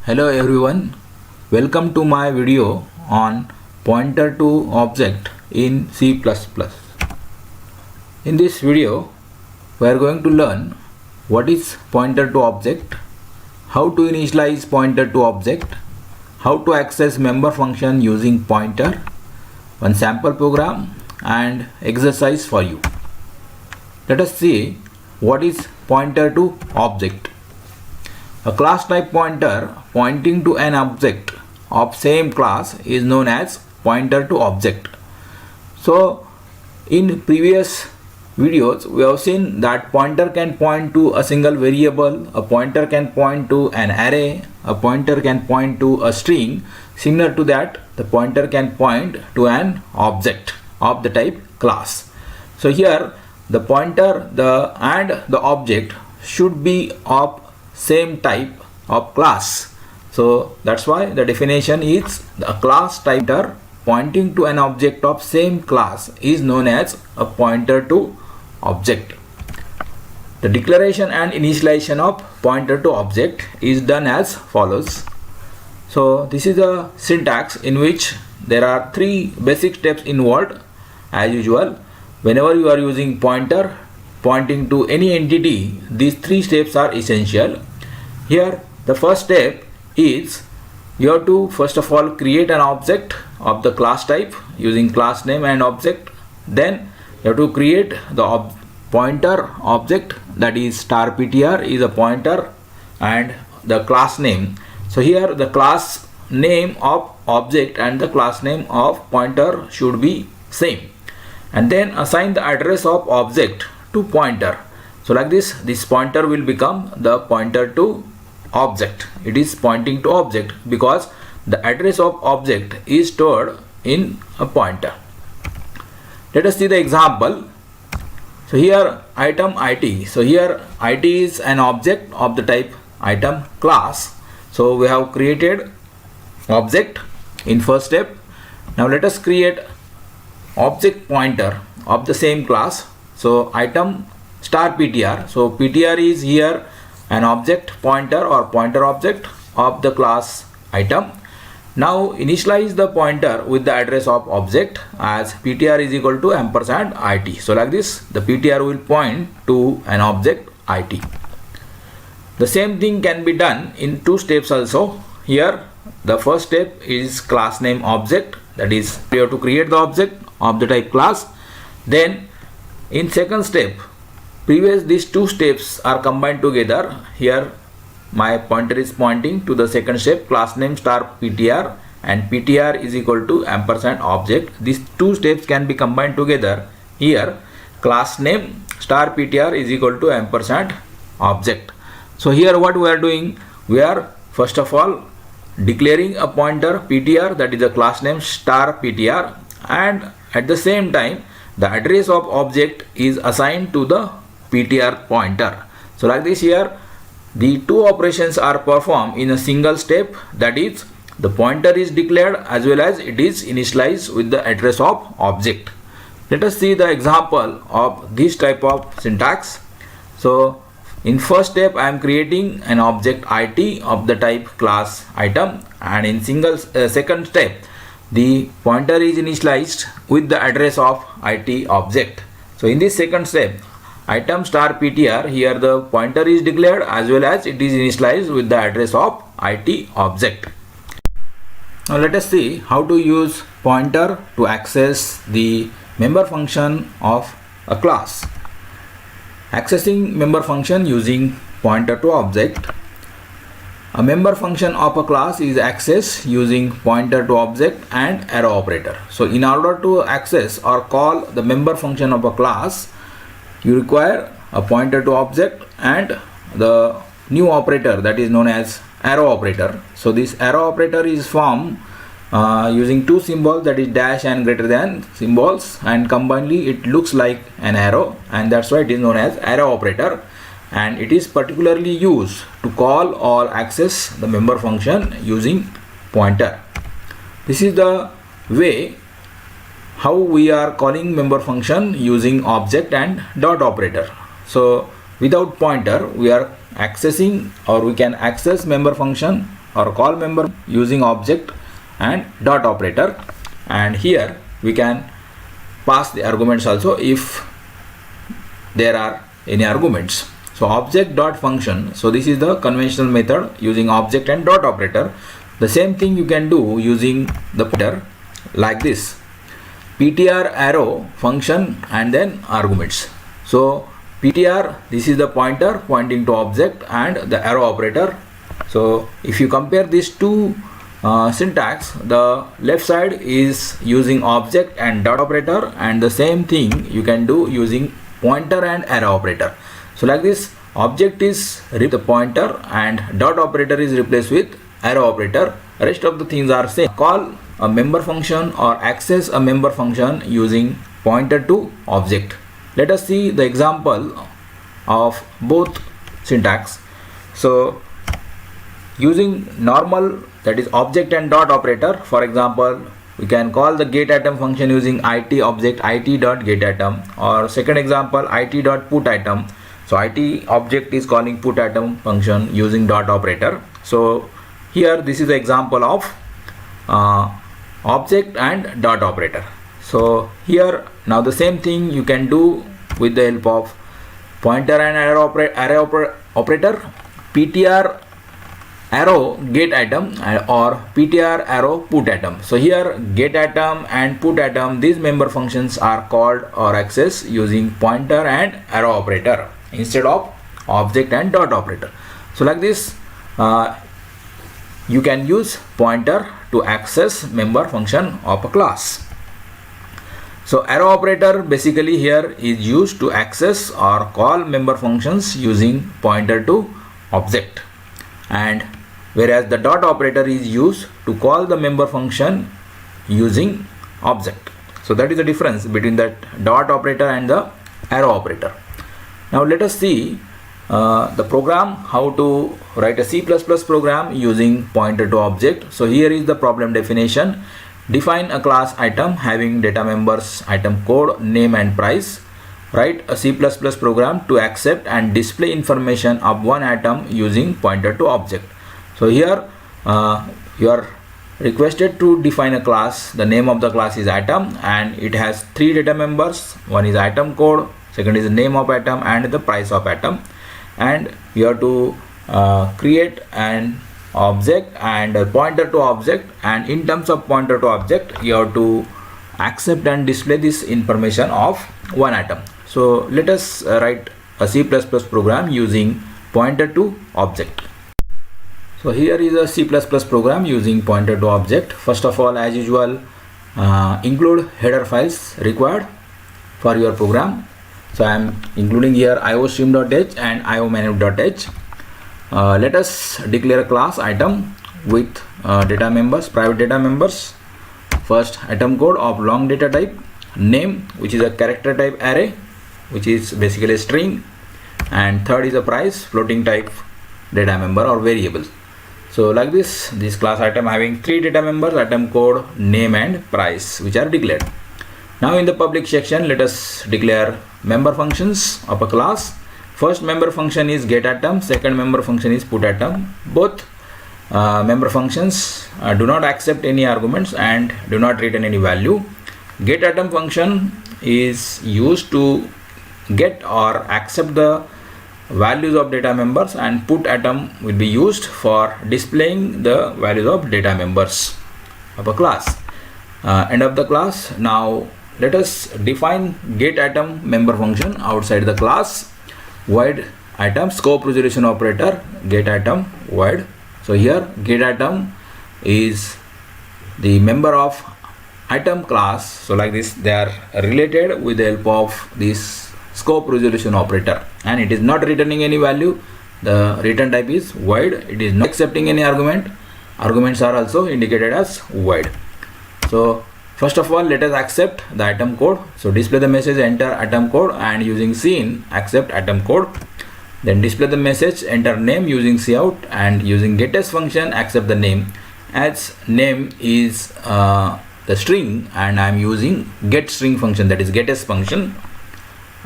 Hello everyone, welcome to my video on pointer to object in C++. In this video, we are going to learn what is pointer to object, how to initialize pointer to object, how to access member function using pointer, one sample program and exercise for you. Let us see what is pointer to object. A class type pointer pointing to an object of same class is known as pointer to object. So in previous videos we have seen that pointer can point to a single variable, a pointer can point to an array, a pointer can point to a string. Similar to that, the pointer can point to an object of the type class. So here the pointer and the object should be of same type of class. So that's why the definition is a class type pointer pointing to an object of same class is known as a pointer to object. The declaration and initialization of pointer to object is done as follows. So this is a syntax in which there are three basic steps involved. As usual, whenever you are using pointer pointing to any entity, these three steps are essential. Here the first step is you have to first of all create an object of the class type using class name and object. Then you have to create the pointer object, that is star ptr is a pointer and the class name. So here the class name of object and the class name of pointer should be same, and then assign the address of object to pointer. So like this pointer will become the pointer to object. It is pointing to object because the address of object is stored in a pointer. Let us see the example. So here item IT. So here IT is an object of the type item class. So we have created object in first step. Now let us create object pointer of the same class. So item star ptr. So ptr is here an object pointer or pointer object of the class item. Now initialize the pointer with the address of object as ptr is equal to ampersand it. So like this the ptr will point to an object it. The same thing can be done in two steps also. Here the first step is class name object, that is we have to create the object of the type class. Then in second step, these two steps are combined together. Here my pointer is pointing to the second step, class name star ptr, and ptr is equal to ampersand object. These two steps can be combined together. Here class name star ptr is equal to ampersand object. So here what we are doing, we are first of all declaring a pointer ptr, that is the class name star ptr, and at the same time the address of object is assigned to the ptr pointer. So like this, here the two operations are performed in a single step, that is the pointer is declared as well as it is initialized with the address of object. Let us see the example of this type of syntax. So in first step I am creating an object IT of the type class item, and in second step the pointer is initialized with the address of IT object. So in this second step item star ptr, here the pointer is declared as well as it is initialized with the address of IT object. Now let us see how to use pointer to access the member function of a class. Accessing member function using pointer to object. A member function of a class is accessed using pointer to object and arrow operator. So in order to access or call the member function of a class, you require a pointer to object and the new operator, that is known as arrow operator. So this arrow operator is formed using two symbols, that is dash and greater than symbols, and combinedly it looks like an arrow, and that's why it is known as arrow operator, and it is particularly used to call or access the member function using pointer. This is the way how we are calling member function using object and dot operator. So without pointer we are accessing, or we can access member function or call member using object and dot operator, and here we can pass the arguments also if there are any arguments. So object dot function, so this is the conventional method using object and dot operator. The same thing you can do using the pointer like this, ptr arrow function and then arguments. So ptr, this is the pointer pointing to object, and the arrow operator. So if you compare these two syntax, the left side is using object and dot operator, and the same thing you can do using pointer and arrow operator. So like this, object is the pointer and dot operator is replaced with arrow operator. Rest of the things are same. Call a member function or access a member function using pointer to object. Let us see the example of both syntax. So using normal, that is object and dot operator, for example, we can call the getItem function using it object it.getItem, or second example it.putItem. So it object is calling putItem function using dot operator. So here this is the example of object and dot operator. So here now the same thing you can do with the help of pointer and arrow operator, ptr arrow getItem or ptr arrow putItem. So here getItem and putItem, these member functions are called or accessed using pointer and arrow operator instead of object and dot operator. So like this, you can use pointer to access member function of a class. So arrow operator basically here is used to access or call member functions using pointer to object, and whereas the dot operator is used to call the member function using object. So that is the difference between that dot operator and the arrow operator. Now let us see the program, how to write a C++ program using pointer to object. So here is the problem definition. Define a class item having data members, item code, name and price. Write a C++ program to accept and display information of one item using pointer to object. So here you are requested to define a class. The name of the class is item and it has three data members. One is item code, second is the name of item and the price of item. And you have to create an object and a pointer to object, and in terms of pointer to object you have to accept and display this information of one item. So let us write a C++ program using pointer to object. So here is a C++ program using pointer to object. First of all, as usual, include header files required for your program. So I am including here iostream.h and iomenu.h. Let us declare a class item with data members, private data members. First, item code of long data type, name which is a character type array which is basically a string, and third is a price, floating type data member or variable. So like this class item having three data members, item code, name and price, which are declared. Now in the public section, let us declare member functions of a class. First member function is getItem, second member function is putItem. Both member functions do not accept any arguments and do not return any value. GetItem function is used to get or accept the values of data members, and putItem will be used for displaying the values of data members of a class. End of the class. Now let us define getItem member function outside the class. Void item, scope resolution operator, getItem void. So here getItem is the member of item class. So like this, they are related with the help of this scope resolution operator, and it is not returning any value. The return type is void. It is not accepting any argument. Arguments are also indicated as void. So first of all, let us accept the item code. So display the message, enter item code, and using scene accept item code. Then display the message, enter name using cout, and using getS function accept the name. As name is the string and I am using get string function, that is getS function,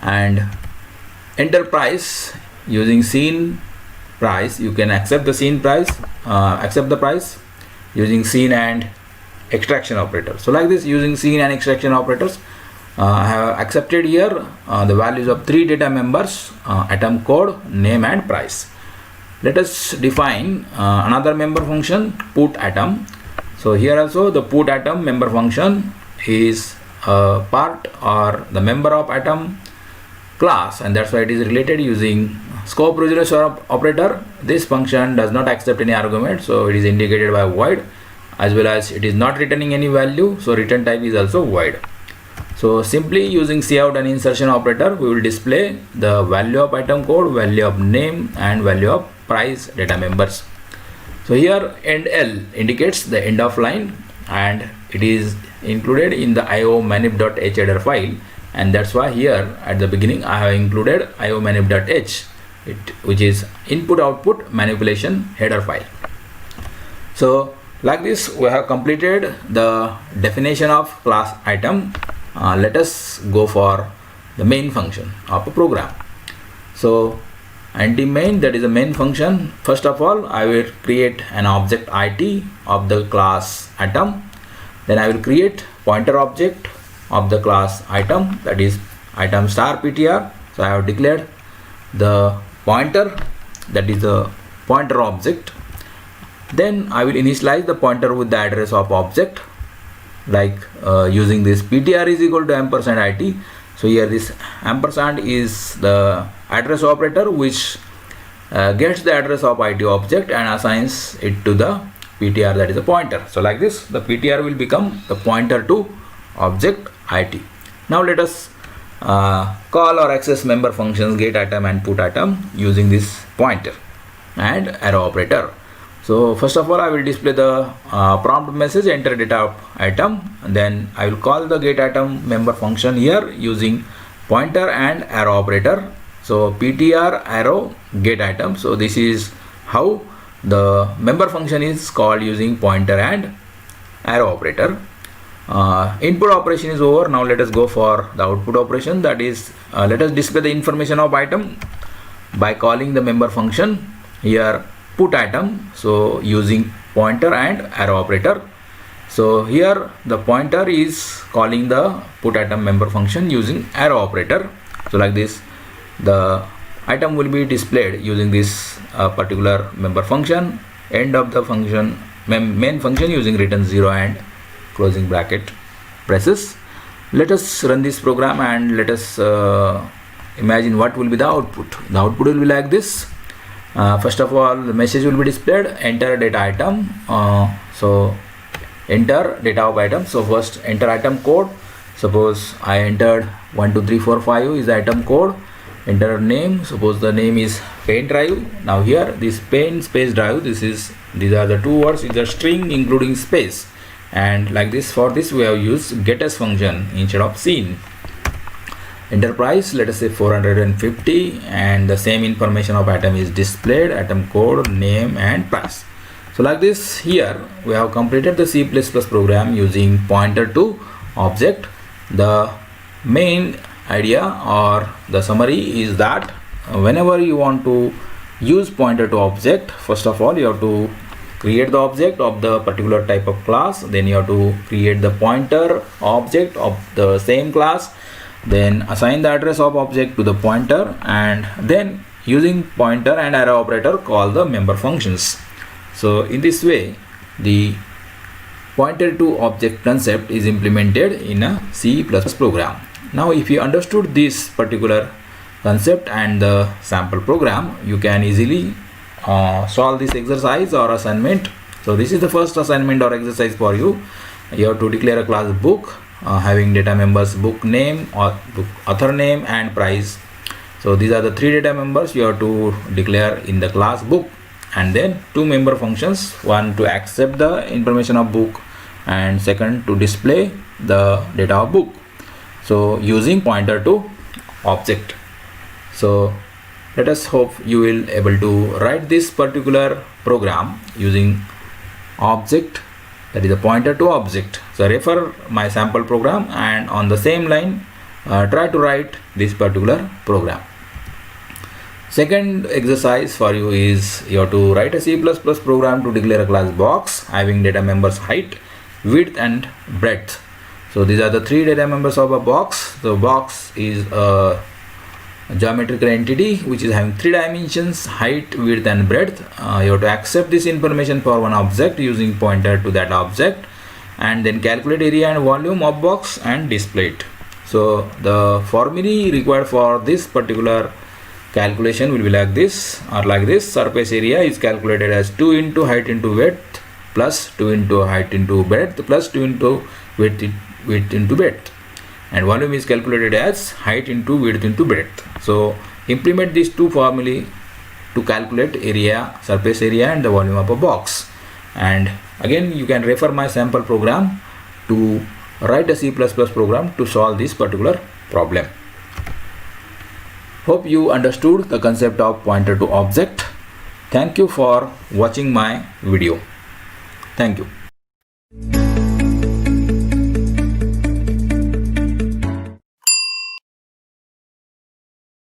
and enter price using scene price, you can accept the scene price, accept the price using scene and extraction operator. So like this, using scene and extraction operators, I have accepted here the values of 3 data members, atom code, name and price. Let us define another member function, put atom. So here also the put atom member function is a part or the member of atom class, and that's why it is related using scope resolution operator. This function does not accept any argument, so it is indicated by void, as well as it is not returning any value, so return type is also void. So simply using cout and insertion operator, we will display the value of item code, value of name and value of price data members. So here end L indicates the end of line, and it is included in the io-manip.h header file, and that's why here at the beginning I have included io-manip.h, which is input output manipulation header file. So like this, we have completed the definition of class item. Let us go for the main function of a program. So anti-main, that is a main function. First of all, I will create an object it of the class atom. Then I will create pointer object of the class item, that is item star ptr. So I have declared the pointer, that is the pointer object. Then I will initialize the pointer with the address of object, like using this ptr is equal to ampersand it. So here this ampersand is the address operator which gets the address of it object and assigns it to the ptr, that is a pointer. So like this, the ptr will become the pointer to object it. Now let us call or access member functions get item and put item using this pointer and arrow operator. So first of all, I will display the prompt message enter data of item, and then I will call the get item member function here using pointer and arrow operator. So ptr arrow get item. So this is how the member function is called using pointer and arrow operator. Input operation is over. Now let us go for the output operation, that is let us display the information of item by calling the member function here put item, so using pointer and arrow operator. So here the pointer is calling the put item member function using arrow operator. So like this, the item will be displayed using this particular member function, end of the function main function using return 0 and closing bracket presses. Let us run this program and let us imagine what will be the output. The output will be like this. First of all, the message will be displayed enter data item. So enter data of item. So first enter item code. Suppose I entered 1 2 3 4 5 is the item code. Enter name. Suppose the name is paint drive. Now here this paint space drive, these are the two words in the string including space, and like this, for this we have used getAs function instead of scene. Enter price, let us say 450, and the same information of item is displayed, item code, name and price. So like this, here we have completed the C++ program using pointer to object. The main idea or the summary is that whenever you want to use pointer to object, first of all you have to create the object of the particular type of class, then you have to create the pointer object of the same class, then assign the address of object to the pointer, and then using pointer and arrow operator call the member functions. So in this way the pointer to object concept is implemented in a C++ program. Now if you understood this particular concept and the sample program, you can easily solve this exercise or assignment. So this is the first assignment or exercise for you. You have to declare a class book having data members book name or book author name and price. So these are the three data members you have to declare in the class book, and then two member functions, one to accept the information of book and second to display the data of book. So using pointer to object. So let us hope you will able to write this particular program using object, that is a pointer to object. So refer my sample program and on the same line try to write this particular program. Second exercise for you is you have to write a C++ program to declare a class box having data members height, width and breadth. So these are the three data members of a box. The box is a geometrical entity which is having three dimensions: height, width and breadth. You have to accept this information for one object using pointer to that object, and then calculate area and volume of box and display it. So the formulae required for this particular calculation will be like this or like this. Surface area is calculated as 2 into height into width plus 2 into height into breadth plus 2 into width into breadth, and volume is calculated as height into width into breadth. So implement these two formulae to calculate area, surface area and the volume of a box. And again you can refer my sample program to write a C++ program to solve this particular problem. Hope you understood the concept of pointer to object. Thank you for watching my video. Thank you.